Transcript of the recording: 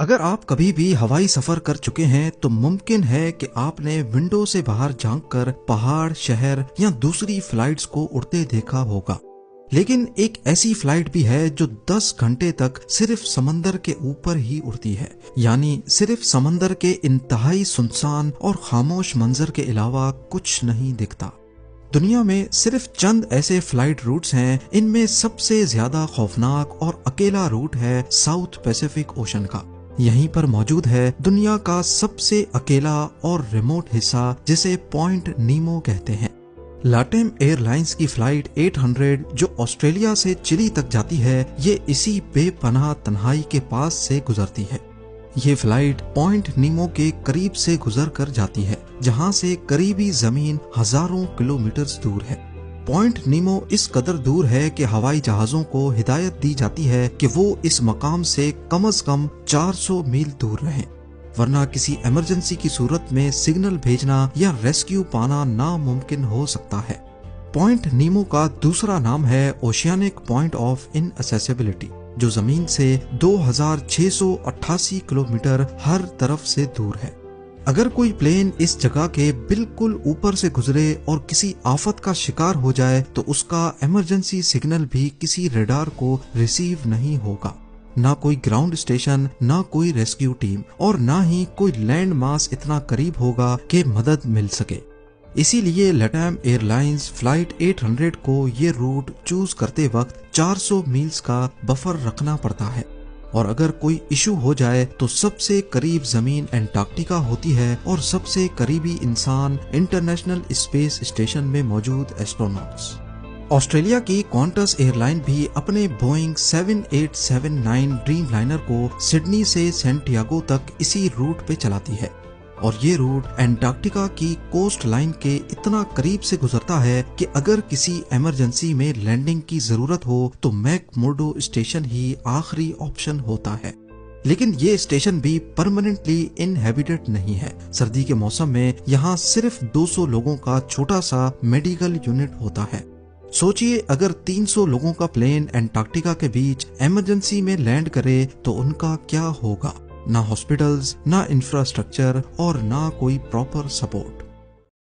अगर आप कभी भी हवाई सफर कर चुके हैं तो मुमकिन है कि आपने विंडो से बाहर झांककर पहाड़, शहर या दूसरी फ्लाइट्स को उड़ते देखा होगा। लेकिन एक ऐसी फ्लाइट भी है जो 10 घंटे तक सिर्फ समंदर के ऊपर ही उड़ती है, यानी सिर्फ समंदर के इंतहाई सुनसान और खामोश मंजर के अलावा कुछ नहीं दिखता। दुनिया में सिर्फ चंद ऐसे फ्लाइट रूट्स हैं, इनमें सबसे ज्यादा खौफनाक और अकेला रूट है साउथ पैसिफिक ओशन का। यहीं पर मौजूद है दुनिया का सबसे अकेला और रिमोट हिस्सा जिसे पॉइंट नीमो कहते हैं। लाटेम एयरलाइंस की फ्लाइट 800 जो ऑस्ट्रेलिया से चिली तक जाती है, ये इसी बेपनाह तन्हाई के पास से गुजरती है। ये फ्लाइट पॉइंट नीमो के करीब से गुजर कर जाती है, जहां से करीबी जमीन हजारों किलोमीटर दूर है। पॉइंट नीमो इस कदर दूर है कि हवाई जहाजों को हिदायत दी जाती है कि वो इस मकाम से कम 400 मील दूर रहें, वरना किसी इमरजेंसी की सूरत में सिग्नल भेजना या रेस्क्यू पाना नामुमकिन हो सकता है। पॉइंट नीमो का दूसरा नाम है ओशियानिक पॉइंट ऑफ इनअसेसिबिलिटी, जो जमीन से 2688 किलोमीटर हर तरफ से दूर है। अगर कोई प्लेन इस जगह के बिल्कुल ऊपर से गुजरे और किसी आफत का शिकार हो जाए तो उसका इमरजेंसी सिग्नल भी किसी रडार को रिसीव नहीं होगा। ना कोई ग्राउंड स्टेशन, ना कोई रेस्क्यू टीम और ना ही कोई लैंड मास इतना करीब होगा कि मदद मिल सके। इसीलिए लैटाम एयरलाइंस फ्लाइट 800 को ये रूट चूज करते वक्त 400 मील्स का बफर रखना पड़ता है। और अगर कोई इशू हो जाए तो सबसे करीब जमीन एंटार्क्टिका होती है और सबसे करीबी इंसान इंटरनेशनल स्पेस स्टेशन में मौजूद एस्ट्रोनॉट्स। ऑस्ट्रेलिया की क्वांटस एयरलाइन भी अपने बोइंग 7879 ड्रीमलाइनर को सिडनी से सैंटियागो तक इसी रूट पे चलाती है, और ये रूट एंटार्क्टिका की कोस्ट लाइन के इतना करीब से गुजरता है कि अगर किसी इमरजेंसी में लैंडिंग की जरूरत हो तो मैकमुर्डो स्टेशन ही आखिरी ऑप्शन होता है। लेकिन ये स्टेशन भी परमानेंटली इनहैबिटेड नहीं है। सर्दी के मौसम में यहाँ सिर्फ 200 लोगों का छोटा सा मेडिकल यूनिट होता है। सोचिए, अगर 300 लोगों का प्लेन एंटार्क्टिका के बीच इमरजेंसी में लैंड करे तो उनका क्या होगा। ना हॉस्पिटल्स, ना इंफ्रास्ट्रक्चर और ना कोई प्रॉपर सपोर्ट।